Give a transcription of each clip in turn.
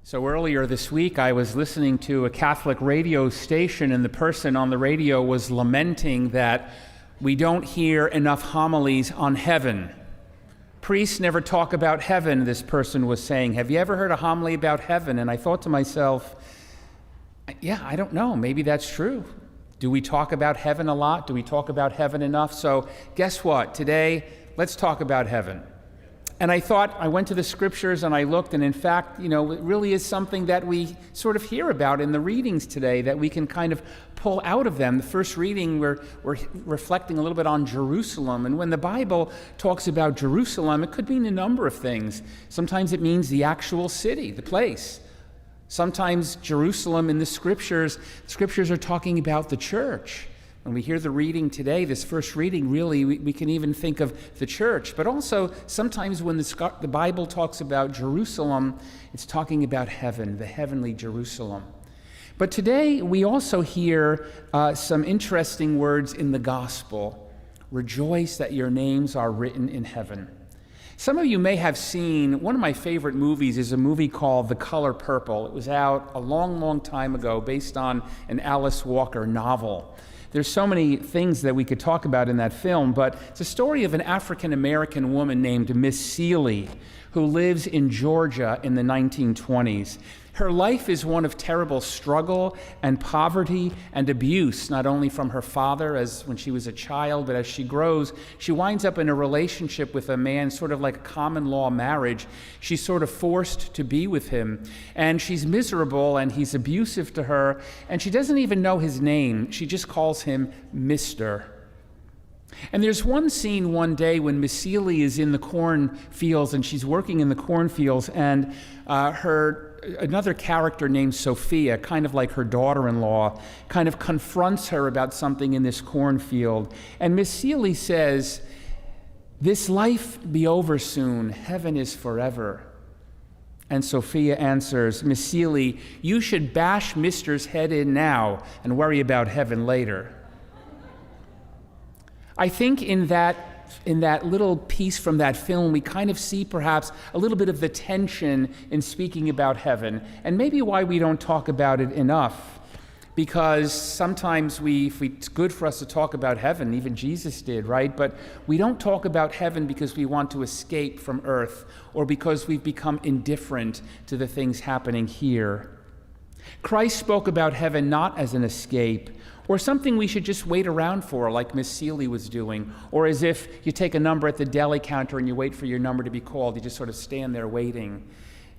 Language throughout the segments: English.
So earlier this week, I was listening to a Catholic radio station, and the person on the radio was lamenting that we don't hear enough homilies on heaven. Priests never talk about heaven, this person was saying. Have you ever heard a homily about heaven? And I thought to myself, yeah, I don't know. Maybe that's true. Do we talk about heaven a lot? Do we talk about heaven enough? So guess what? Today, let's talk about heaven. And I thought, I went to the scriptures and I looked, and in fact, it really is something that we sort of hear about in the readings today, that we can kind of pull out of them. The first reading, we're reflecting a little bit on Jerusalem. And when the Bible talks about Jerusalem, it could mean a number of things. Sometimes it means the actual city, the place. Sometimes Jerusalem in the scriptures are talking about the church. When we hear the reading today, this first reading, really, we can even think of the church. But also, sometimes when the Bible talks about Jerusalem, it's talking about heaven, the heavenly Jerusalem. But today, we also hear some interesting words in the gospel. Rejoice that your names are written in heaven. Some of you may have seen, one of my favorite movies is a movie called The Color Purple. It was out a long, long time ago, based on an Alice Walker novel. There's so many things that we could talk about in that film, but it's a story of an African-American woman named Miss Seeley, who lives in Georgia in the 1920s. Her life is one of terrible struggle and poverty and abuse, not only from her father as when she was a child, but as she grows, she winds up in a relationship with a man, sort of like a common law marriage. She's sort of forced to be with him, and she's miserable, and he's abusive to her, and she doesn't even know his name. She just calls him Mr. And there's one scene one day when Miss Seeley is in the cornfields, and she's working in the cornfields, and another character named Sophia, kind of like her daughter-in-law, kind of confronts her about something in this cornfield. And Miss Seeley says, "This life be over soon, heaven is forever." And Sophia answers, "Miss Seeley, you should bash Mister's head in now and worry about heaven later." I think in that little piece from that film, we kind of see perhaps a little bit of the tension in speaking about heaven, and maybe why we don't talk about it enough. Because sometimes it's good for us to talk about heaven, even Jesus did, right? But we don't talk about heaven because we want to escape from earth, or because we've become indifferent to the things happening here. Christ spoke about heaven not as an escape, or something we should just wait around for, like Miss Seeley was doing, or as if you take a number at the deli counter and you wait for your number to be called. You just sort of stand there waiting.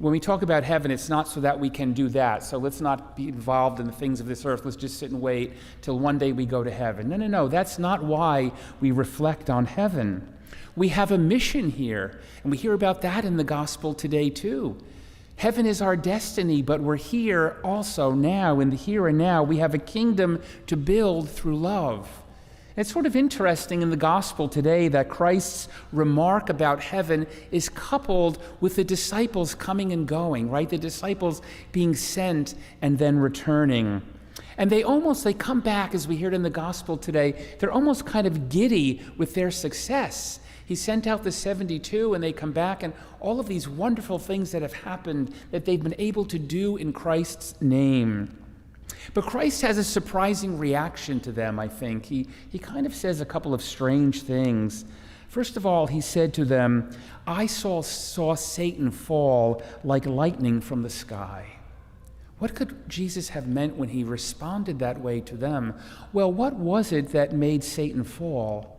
When we talk about heaven, it's not so that we can do that. So let's not be involved in the things of this earth. Let's just sit and wait till one day we go to heaven. No. That's not why we reflect on heaven. We have a mission here, and we hear about that in the gospel today too. Heaven is our destiny, but we're here also now, in the here and now. We have a kingdom to build through love. It's sort of interesting in the gospel today that Christ's remark about heaven is coupled with the disciples coming and going, right? The disciples being sent and then returning. And they come back, as we heard in the gospel today, they're almost kind of giddy with their success. He sent out the 72, and they come back, and all of these wonderful things that have happened that they've been able to do in Christ's name. But Christ has a surprising reaction to them, I think. He kind of says a couple of strange things. First of all, he said to them, "I saw Satan fall like lightning from the sky." What could Jesus have meant when he responded that way to them? Well, what was it that made Satan fall?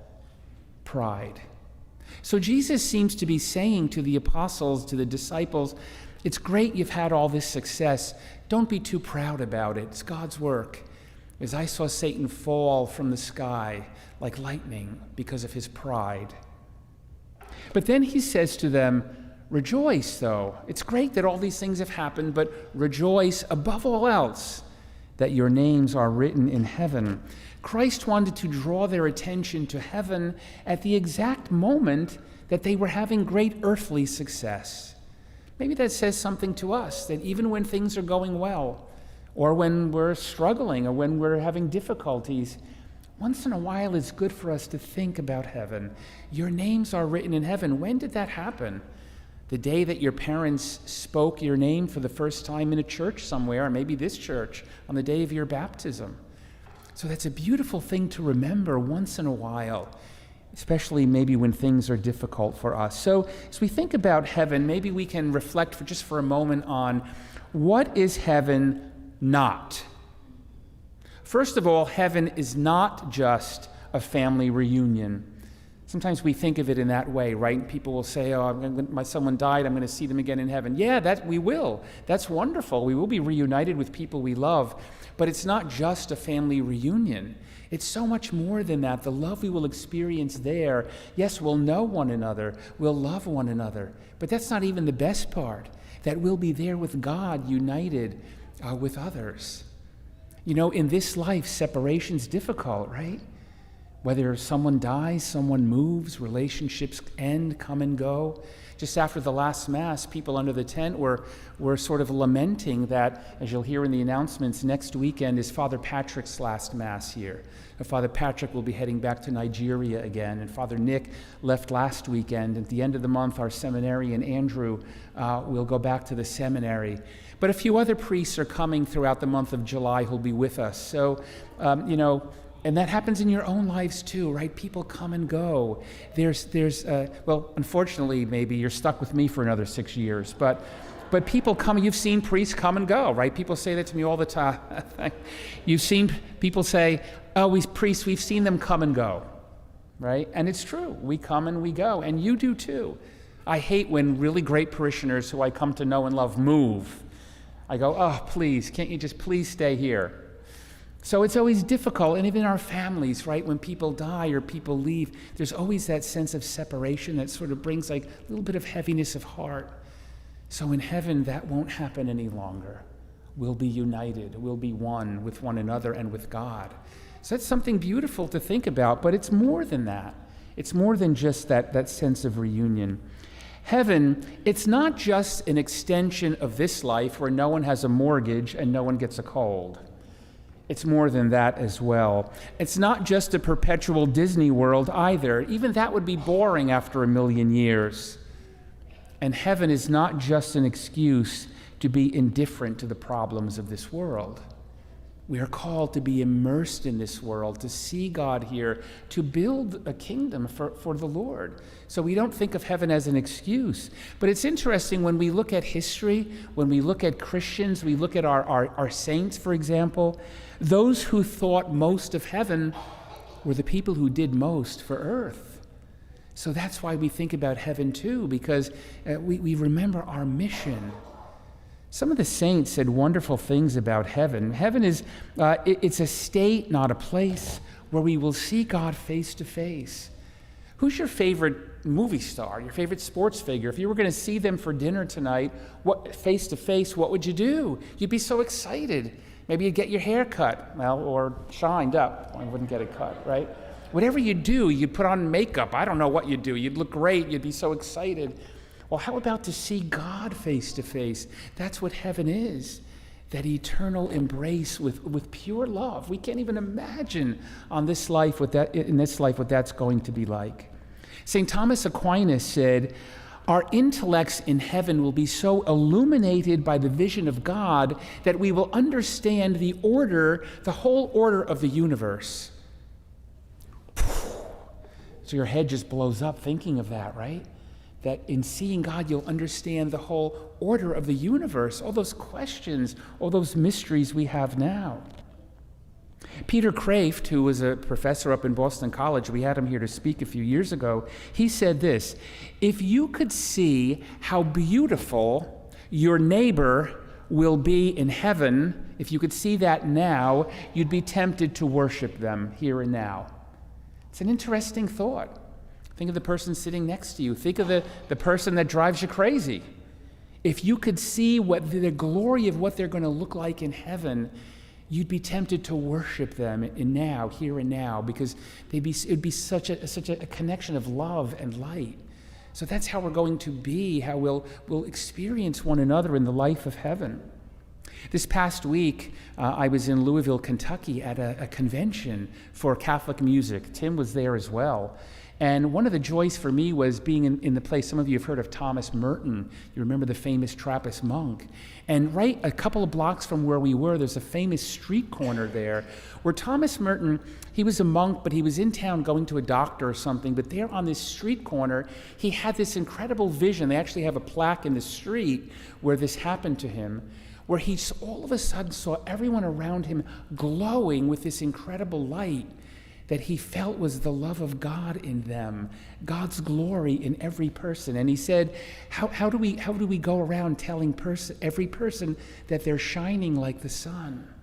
Pride. So Jesus seems to be saying to the apostles, to the disciples, it's great you've had all this success. Don't be too proud about it. It's God's work. As I saw Satan fall from the sky like lightning because of his pride. But then he says to them, rejoice, though. It's great that all these things have happened, but rejoice above all else that your names are written in heaven. Christ wanted to draw their attention to heaven at the exact moment that they were having great earthly success. Maybe that says something to us, that even when things are going well, or when we're struggling, or when we're having difficulties, once in a while it's good for us to think about heaven. Your names are written in heaven. When did that happen? the day that your parents spoke your name for the first time in a church somewhere, or maybe this church, on the day of your baptism. So that's a beautiful thing to remember once in a while, especially maybe when things are difficult for us. So as we think about heaven, maybe we can reflect for a moment on what is heaven not. First of all, heaven is not just a family reunion. Sometimes we think of it in that way, right? People will say, someone died, I'm going to see them again in heaven. Yeah, that we will. That's wonderful. We will be reunited with people we love. But it's not just a family reunion. It's so much more than that. The love we will experience there, yes, we'll know one another, we'll love one another. But that's not even the best part, that we'll be there with God, united with others. You know, in this life, separation's difficult, right? Whether someone dies, someone moves, relationships end, come and go. Just after the last Mass, people under the tent were sort of lamenting that, as you'll hear in the announcements, next weekend is Father Patrick's last Mass here. And Father Patrick will be heading back to Nigeria again, and Father Nick left last weekend. At the end of the month, our seminarian Andrew will go back to the seminary. But a few other priests are coming throughout the month of July who'll be with us. So, and that happens in your own lives too, right? People come and go. Unfortunately, maybe you're stuck with me for another 6 years, but people come. You've seen priests come and go, right? People say that to me all the time. You've seen people say, priests, we've seen them come and go, right? And it's true. We come and we go, and you do too. I hate when really great parishioners who I come to know and love move. I go, please, can't you just please stay here? So it's always difficult, and even in our families, right, when people die or people leave, there's always that sense of separation that sort of brings like a little bit of heaviness of heart. So in heaven, that won't happen any longer. We'll be united. We'll be one with one another and with God. So that's something beautiful to think about, but it's more than that. It's more than just that sense of reunion. Heaven, it's not just an extension of this life where no one has a mortgage and no one gets a cold. It's more than that as well. It's not just a perpetual Disney World either. Even that would be boring after 1,000,000 years. And heaven is not just an excuse to be indifferent to the problems of this world. We are called to be immersed in this world, to see God here, to build a kingdom for the Lord. So we don't think of heaven as an excuse. But it's interesting when we look at history, when we look at Christians, we look at our saints, for example, those who thought most of heaven were the people who did most for earth. So that's why we think about heaven too, because we remember our mission. Some of the saints said wonderful things about heaven. Heaven is, it's a state, not a place, where we will see God face to face. Who's your favorite movie star, your favorite sports figure? If you were going to see them for dinner tonight, face to face, what would you do? You'd be so excited. Maybe you'd get your hair cut, or shined up. I wouldn't get it cut, right? Whatever you do, you'd put on makeup. I don't know what you'd do. You'd look great. You'd be so excited. Well, how about to see God face to face? That's what heaven is, that eternal embrace with pure love. We can't even imagine in this life what that's going to be like. St. Thomas Aquinas said, our intellects in heaven will be so illuminated by the vision of God that we will understand the whole order of the universe. So your head just blows up thinking of that, right? That in seeing God, you'll understand the whole order of the universe, all those questions, all those mysteries we have now. Peter Kraft, who was a professor up in Boston College, we had him here to speak a few years ago, he said this: if you could see how beautiful your neighbor will be in heaven, if you could see that now, you'd be tempted to worship them here and now. It's an interesting thought. Think of the person sitting next to you. Think of the person that drives you crazy. If you could see what the glory of what they're going to look like in heaven, you'd be tempted to worship them here and now, because it'd be such a connection of love and light. So that's how we're going to be, how we'll experience one another in the life of heaven. This past week, I was in Louisville, Kentucky at a convention for Catholic music. Tim was there as well. And one of the joys for me was being in the place, some of you have heard of Thomas Merton. You remember the famous Trappist monk. And right a couple of blocks from where we were, there's a famous street corner there where Thomas Merton, he was a monk, but he was in town going to a doctor or something. But there on this street corner, he had this incredible vision. They actually have a plaque in the street where this happened to him, where he all of a sudden saw everyone around him glowing with this incredible light that he felt was the love of God in them, God's glory in every person. And he said, how do we go around telling every person that they're shining like the sun?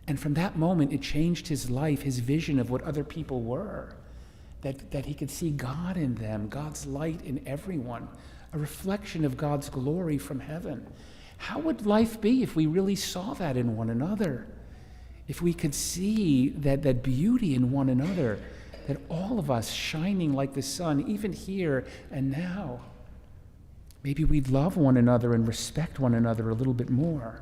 And from that moment, it changed his life, his vision of what other people were, that he could see God in them, God's light in everyone, a reflection of God's glory from heaven. How would life be if we really saw that in one another? If we could see that beauty in one another, that all of us shining like the sun, even here and now, maybe we'd love one another and respect one another a little bit more.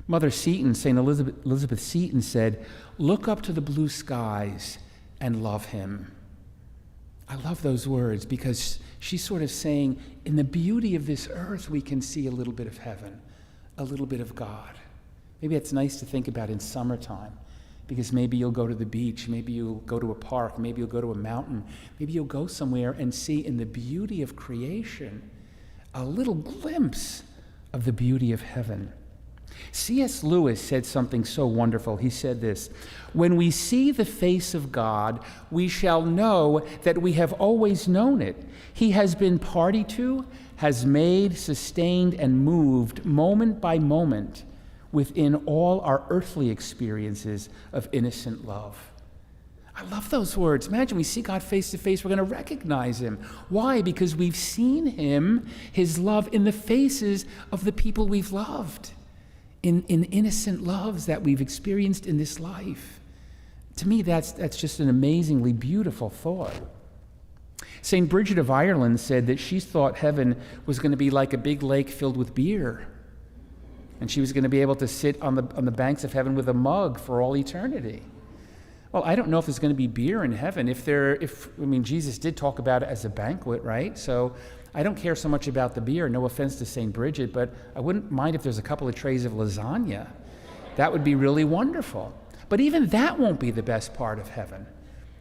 Mother Seton, St. Elizabeth Seton said, "Look up to the blue skies and love him." I love those words because she's sort of saying, in the beauty of this earth, we can see a little bit of heaven, a little bit of God. Maybe it's nice to think about in summertime, because maybe you'll go to the beach, maybe you'll go to a park, maybe you'll go to a mountain, maybe you'll go somewhere and see in the beauty of creation a little glimpse of the beauty of heaven. C.S. Lewis said something so wonderful. He said this, "When we see the face of God, we shall know that we have always known it. He has been party to, has made, sustained, and moved moment by moment within all our earthly experiences of innocent love." I love those words. Imagine we see God face to face, we're going to recognize him. Why? Because we've seen him, his love, in the faces of the people we've loved, in innocent loves that we've experienced in this life. To me, that's just an amazingly beautiful thought. St. Bridget of Ireland said that she thought heaven was going to be like a big lake filled with beer. And she was going to be able to sit on the banks of heaven with a mug for all eternity. Well, I don't know if there's going to be beer in heaven. Jesus did talk about it as a banquet, right? So I don't care so much about the beer. No offense to St. Bridget, but I wouldn't mind if there's a couple of trays of lasagna. That would be really wonderful. But even that won't be the best part of heaven.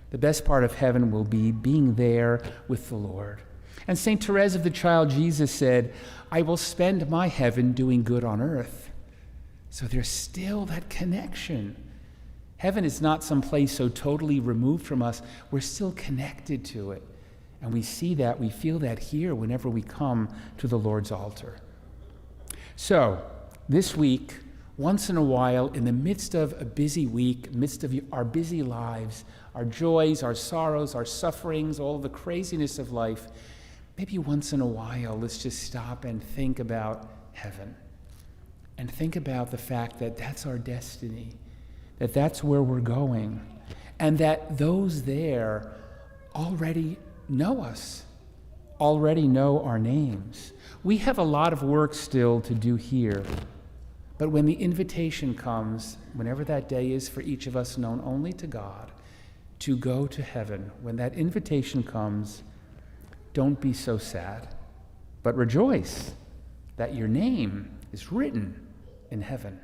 The best part of heaven will be being there with the Lord. And St. Therese of the Child Jesus said, "I will spend my heaven doing good on earth." So there's still that connection. Heaven is not some place so totally removed from us. We're still connected to it. And we see that, we feel that here whenever we come to the Lord's altar. So this week, once in a while, in the midst of a busy week, midst of our busy lives, our joys, our sorrows, our sufferings, all the craziness of life, maybe once in a while, let's just stop and think about heaven and think about the fact that that's our destiny, that that's where we're going, and that those there already know us, already know our names. We have a lot of work still to do here, but when the invitation comes, whenever that day is for each of us known only to God, to go to heaven, when that invitation comes, don't be so sad, but rejoice that your name is written in heaven.